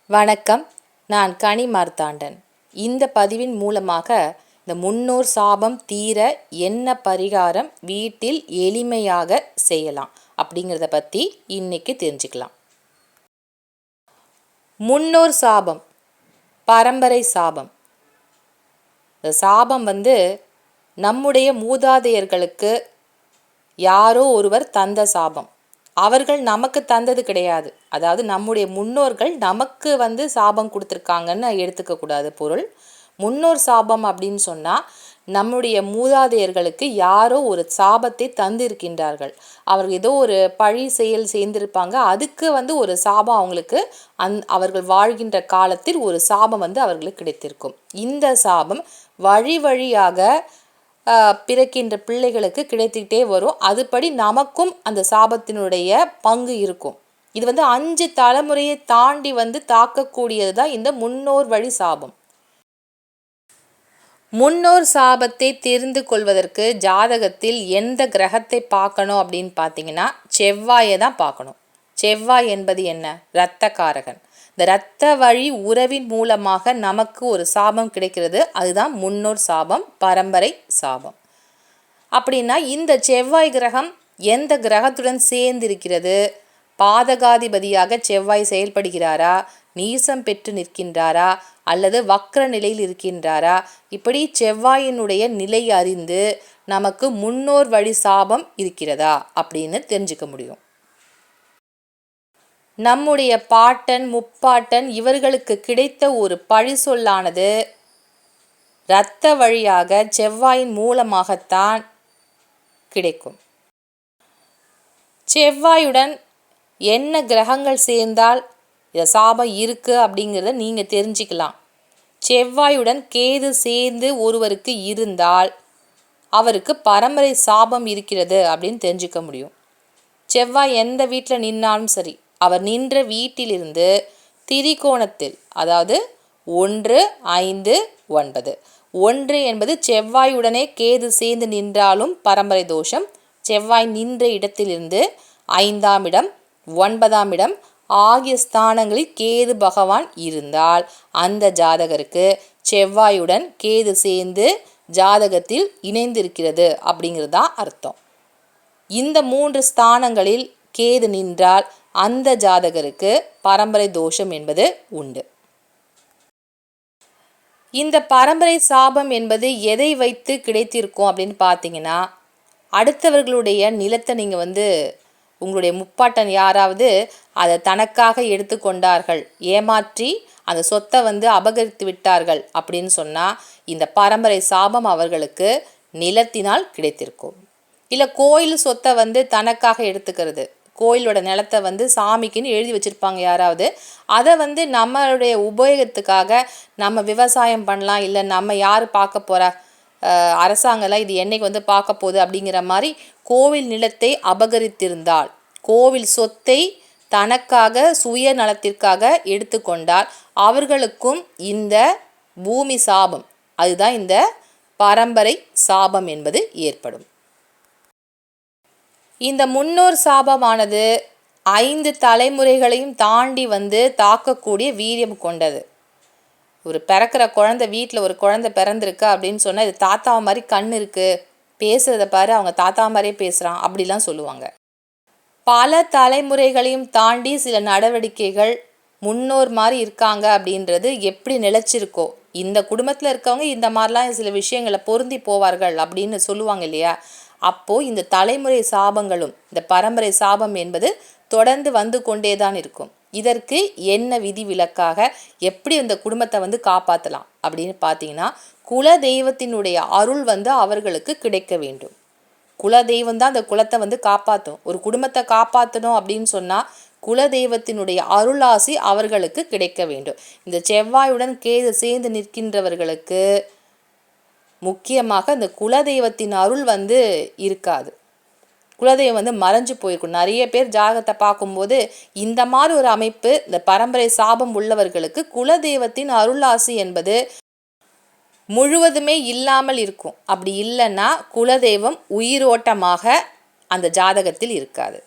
வணக்கம். நான் கனி மார்த்தாண்டன். இந்த பதிவின் மூலமாக இந்த முன்னோர் சாபம் தீர என்ன பரிகாரம் வீட்டில் எளிமையாக செய்யலாம் அப்படிங்கிறத பற்றி இன்னைக்கு தெரிஞ்சுக்கலாம். முன்னோர் சாபம், பரம்பரை சாபம். இந்த சாபம் நம்முடைய மூதாதையர்களுக்கு யாரோ ஒருவர் தந்த சாபம். அவர்கள் நமக்கு தந்தது கிடையாது. அதாவது நம்முடைய முன்னோர்கள் நமக்கு சாபம் கொடுத்துருக்காங்கன்னு எடுத்துக்கக்கூடாது பொருள். முன்னோர் சாபம் அப்படின்னு சொன்னால் நம்முடைய மூதாதையர்களுக்கு யாரோ ஒரு சாபத்தை தந்திருக்கின்றார்கள். அவர்கள் ஏதோ ஒரு பழி செயல் செய்திருப்பாங்க. அதுக்கு ஒரு சாபம் அவங்களுக்கு அவர்கள் வாழ்கின்ற காலத்தில் ஒரு சாபம் அவர்களுக்கு கிடைத்திருக்கும். இந்த சாபம் வழி வழியாக பிறக்கின்ற பிள்ளைகளுக்கு கிடைத்துக்கிட்டே வரும். அதுபடி நமக்கும் அந்த சாபத்தினுடைய பங்கு இருக்கும். இது 5 தலைமுறையை தாண்டி தாக்கக்கூடியது தான் இந்த முன்னோர் வழி சாபம். முன்னோர் சாபத்தை தெரிந்து கொள்வதற்கு ஜாதகத்தில் எந்த கிரகத்தை பார்க்கணும் அப்படின்னு பார்த்தீங்கன்னா செவ்வாயை தான் பார்க்கணும். செவ்வாய் என்பது என்ன? இரத்தக்காரகன். இந்த இரத்த வழி உறவின் மூலமாக நமக்கு ஒரு சாபம் கிடைக்கிறது. அதுதான் முன்னோர் சாபம், பரம்பரை சாபம். அப்படின்னா இந்த செவ்வாய் கிரகம் எந்த கிரகத்துடன் சேர்ந்திருக்கிறது? பாதகாதிபதியாக செவ்வாய் செயல்படுகிறாரா, நீசம் பெற்று நிற்கின்றாரா, அல்லது வக்ர நிலையில் இருக்கின்றாரா? இப்படி செவ்வாயினுடைய நிலை அறிந்து நமக்கு முன்னோர் வழி சாபம் இருக்கிறதா அப்படின்னு தெரிஞ்சுக்க முடியும். நம்முடைய பாட்டன் முப்பாட்டன் இவர்களுக்கு கிடைத்த ஒரு பழி சொல்லானது இரத்த வழியாக செவ்வாயின் மூலமாகத்தான் கிடைக்கும். செவ்வாயுடன் என்ன கிரகங்கள் சேர்ந்தால் இந்த சாபம் இருக்குது அப்படிங்கிறத நீங்கள் தெரிஞ்சுக்கலாம். செவ்வாயுடன் கேது சேர்ந்து ஒருவருக்கு இருந்தால் அவருக்கு பரம்பரை சாபம் இருக்கிறது அப்படின்னு தெரிஞ்சுக்க முடியும். செவ்வாய் எந்த வீட்டில் நின்னாலும் சரி, அவர் நின்ற வீட்டிலிருந்து திரிகோணத்தில், அதாவது 1, 5, 9, 1 என்பது செவ்வாயுடனே கேது சேர்ந்து நின்றாலும் பரம்பரை தோஷம். செவ்வாய் நின்ற இடத்திலிருந்து 5ஆம் இடம், 9ஆம் இடம் ஆகிய ஸ்தானங்களில் கேது பகவான் இருந்தால் அந்த ஜாதகருக்கு செவ்வாயுடன் கேது சேர்ந்து ஜாதகத்தில் இணைந்திருக்கிறது அப்படிங்கிறது தான் அர்த்தம். இந்த 3 ஸ்தானங்களில் கேது நின்றால் அந்த ஜாதகருக்கு பரம்பரை தோஷம் என்பது உண்டு. இந்த பரம்பரை சாபம் என்பது எதை வைத்து கிடைத்திருக்கும் அப்படின்னு பார்த்தீங்கன்னா, அடுத்தவர்களுடைய நிலத்தை நீங்கள் உங்களுடைய முப்பாட்டன் யாராவது அதை தனக்காக எடுத்துக்கொண்டார்கள், ஏமாற்றி அந்த சொத்தை அபகரித்து விட்டார்கள் அப்படின்னு சொன்னால் இந்த பரம்பரை சாபம் அவர்களுக்கு நிலத்தினால் கிடைத்திருக்கும். இல்லை கோயில் சொத்தை தனக்காக எடுத்துக்கிறது, கோயிலோட நிலத்தை சாமிக்குன்னு எழுதி வச்சுருப்பாங்க யாராவது, அதை நம்மளுடைய உபயோகத்துக்காக நம்ம விவசாயம் பண்ணலாம், இல்லை நம்ம யார் பார்க்க போகிறா, அரசாங்கம்லாம் இது என்னைக்கு பார்க்க போகுது அப்படிங்கிற மாதிரி கோவில் நிலத்தை அபகரித்திருந்தால், கோவில் சொத்தை தனக்காக சுய நலத்திற்காக எடுத்துக்கொண்டால் அவர்களுக்கும் இந்த பூமி சாபம், அதுதான் இந்த பரம்பரை சாபம் என்பது ஏற்படும். இந்த முன்னோர் சாபமானது 5 தலைமுறைகளையும் தாண்டி தாக்கக்கூடிய வீரியம் கொண்டது. ஒரு பிறக்கிற குழந்தை, வீட்டில் ஒரு குழந்தை பிறந்திருக்கு அப்படின்னு சொன்னால் இது தாத்தா மாதிரி கண் இருக்குது, பேசுகிறத பாரு அவங்க தாத்தா மாதிரியே பேசுகிறான் அப்படிலாம் சொல்லுவாங்க. பல தலைமுறைகளையும் தாண்டி சில நடவடிக்கைகள் முன்னோர் மாதிரி இருக்காங்க அப்படின்றது எப்படி நிலச்சிருக்கோ, இந்த குடும்பத்தில் இருக்கவங்க இந்த மாதிரிலாம் சில விஷயங்களை பொருந்தி போவார்கள் அப்படின்னு சொல்லுவாங்க இல்லையா? அப்போது இந்த தலைமுறை சாபங்களும் இந்த பரம்பரை சாபம் என்பது தொடர்ந்து வந்து கொண்டே தான் இருக்கும். இதற்கு என்ன விதி விலக்காக எப்படி இந்த குடும்பத்தை காப்பாற்றலாம் அப்படின்னு பார்த்தீங்கன்னா, குல தெய்வத்தினுடைய அருள் அவர்களுக்கு கிடைக்க வேண்டும். குல தெய்வம் தான் அந்த குலத்தை காப்பாற்றும். ஒரு குடும்பத்தை காப்பாற்றணும் அப்படின்னு சொன்னால் குல தெய்வத்தினுடைய அருளாசி அவர்களுக்கு கிடைக்க வேண்டும். இந்த செவ்வாயுடன் கேது சேர்ந்து நிற்கின்றவர்களுக்கு முக்கியமாக இந்த குலதெய்வத்தின் அருள் இருக்காது. குலதெய்வம் மறைஞ்சு போயிருக்கும். நிறைய பேர் ஜாதகத்தை பார்க்கும்போது இந்த மாதிரி ஒரு அமைப்பு, இந்த பரம்பரை சாபம் உள்ளவர்களுக்கு குலதெய்வத்தின் அருளாசி என்பது முழுவதுமே இல்லாமல் இருக்கும். அப்படி இல்லைன்னா குலதெய்வம் உயிரோட்டமாக அந்த ஜாதகத்தில் இருக்காது.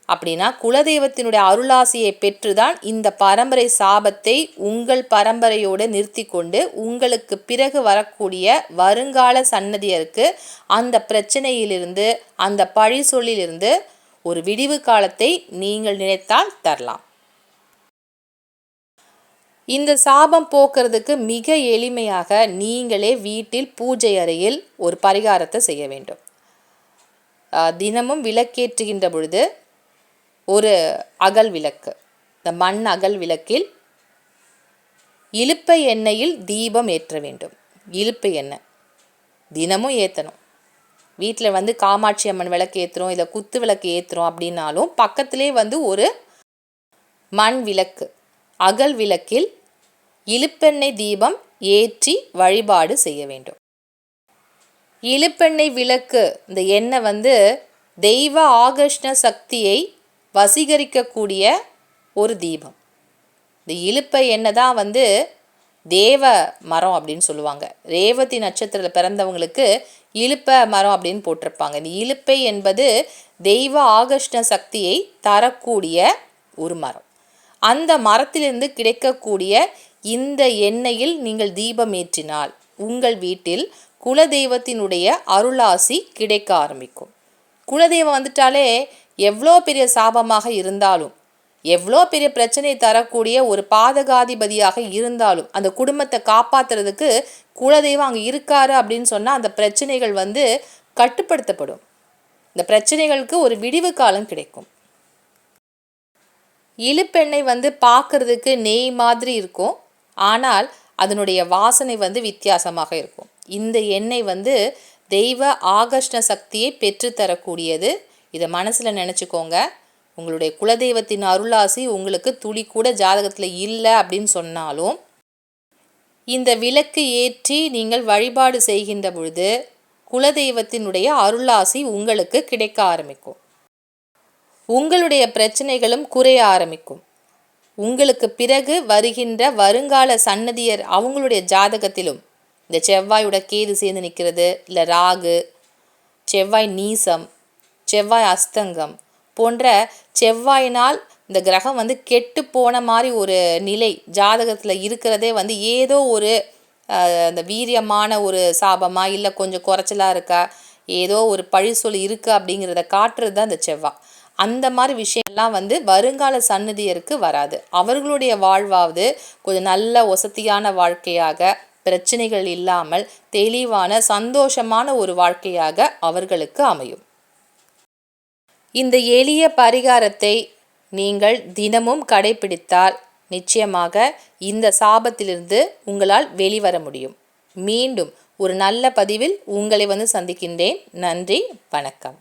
அப்படின்னா குலதெய்வத்தினுடைய அருளாசியை பெற்றுதான் இந்த பரம்பரை சாபத்தை உங்கள் பரம்பரையோடு நிறுத்தி கொண்டு உங்களுக்கு பிறகு வரக்கூடிய வருங்கால சன்னதியருக்கு அந்த பிரச்சனையிலிருந்து, அந்த பழி சொல்லிலிருந்து ஒரு விடிவு காலத்தை நீங்கள் நினைத்தால் தரலாம். இந்த சாபம் போக்குறதுக்கு மிக எளிமையாக நீங்களே வீட்டில் பூஜை அறையில் ஒரு பரிகாரத்தை செய்ய வேண்டும். தினமும் விளக்கேற்றுகின்ற பொழுது ஒரு அகல் விளக்கு, இந்த மண் அகல் விளக்கில் இலுப்பை எண்ணெயில் தீபம் ஏற்ற வேண்டும். இலுப்பை எண்ணெய் தினமும் ஏற்றணும். வீட்டில் காமாட்சி அம்மன் விளக்கு ஏற்றுறோம், இல்லை குத்து விளக்கு ஏற்றுறோம் அப்படின்னாலும் பக்கத்திலே ஒரு மண் விளக்கு அகல் விளக்கில் இலுப்பெண்ணெய் தீபம் ஏற்றி வழிபாடு செய்ய வேண்டும். இலுப்பெண்ணெய் விளக்கு இந்த எண்ணெய் தெய்வ ஆகர்ஷ்ண சக்தியை வசீகரிக்கக்கூடிய ஒரு தீபம். இந்த இலுப்பை எண்ணெய் தான் தேவ மரம் அப்படின்னு சொல்லுவாங்க. ரேவதி நட்சத்திரத்தில் பிறந்தவங்களுக்கு இலுப்பை மரம் அப்படின்னு போட்டிருப்பாங்க. இந்த இலுப்பை என்பது தெய்வ ஆகர்ஷ்ண சக்தியை தரக்கூடிய ஒரு மரம். அந்த மரத்திலிருந்து கிடைக்கக்கூடிய இந்த எண்ணெயில் நீங்கள் தீபம் ஏற்றினால் உங்கள் வீட்டில் குலதெய்வத்தினுடைய அருளாசி கிடைக்க ஆரம்பிக்கும். குலதெய்வம் வந்துட்டாலே எவ்வளோ பெரிய சாபமாக இருந்தாலும், எவ்வளோ பெரிய பிரச்சனை தரக்கூடிய ஒரு பாதகாதிபதியாக இருந்தாலும் அந்த குடும்பத்தை காப்பாற்றுறதுக்கு குலதெய்வம் அங்கே இருக்காரு அப்படின்னு சொன்னால் அந்த பிரச்சனைகள் கட்டுப்படுத்தப்படும். இந்த பிரச்சனைகளுக்கு ஒரு விடிவு காலம் கிடைக்கும். இலுப்பெண்ணெய் பார்க்குறதுக்கு நெய் மாதிரி இருக்கும், ஆனால் அதனுடைய வாசனை வித்தியாசமாக இருக்கும். இந்த எண்ணெய் தெய்வ ஆகர்ஷ்ண சக்தியை பெற்றுத்தரக்கூடியது. இதை மனசில் நினச்சிக்கோங்க. உங்களுடைய குலதெய்வத்தின் அருளாசி உங்களுக்கு துளி கூட ஜாதகத்தில் இல்லை அப்படின்னு சொன்னாலும் இந்த விளக்கு ஏற்றி நீங்கள் வழிபாடு செய்கின்ற பொழுது குலதெய்வத்தினுடைய அருளாசி உங்களுக்கு கிடைக்க ஆரம்பிக்கும். உங்களுடைய பிரச்சனைகளும் குறைய ஆரம்பிக்கும். உங்களுக்கு பிறகு வருகின்ற வருங்கால சன்னதியர் அவங்களுடைய ஜாதகத்திலும் இந்த செவ்வாயோட கேது சேர்ந்து நிற்கிறது, இல்லை ராகு, செவ்வாய் நீசம், செவ்வாய் அஸ்தங்கம் போன்ற செவ்வாயினால் இந்த கிரகம் கெட்டு போன மாதிரி ஒரு நிலை ஜாதகத்தில் இருக்கிறதே ஏதோ ஒரு அந்த வீரியமான ஒரு சாபமாக, இல்லை கொஞ்சம் குறைச்சலாக இருக்கா, ஏதோ ஒரு பழி சொல்லி இருக்குது அப்படிங்கிறத காட்டுறது தான் இந்த செவ்வாய். அந்த மாதிரி விஷயம்லாம் வருங்கால சன்னதியருக்கு வராது. அவர்களுடைய வாழ்வாவது கொஞ்சம் நல்ல வசதியான வாழ்க்கையாக, பிரச்சனைகள் இல்லாமல் தெளிவான சந்தோஷமான ஒரு வாழ்க்கையாக அவர்களுக்கு அமையும். இந்த எளிய பரிகாரத்தை நீங்கள் தினமும் கடைபிடித்தால் நிச்சயமாக இந்த சாபத்திலிருந்து உங்களால் வெளிவர முடியும். மீண்டும் ஒரு நல்ல பதிவில் உங்களை சந்திக்கின்றேன். நன்றி, வணக்கம்.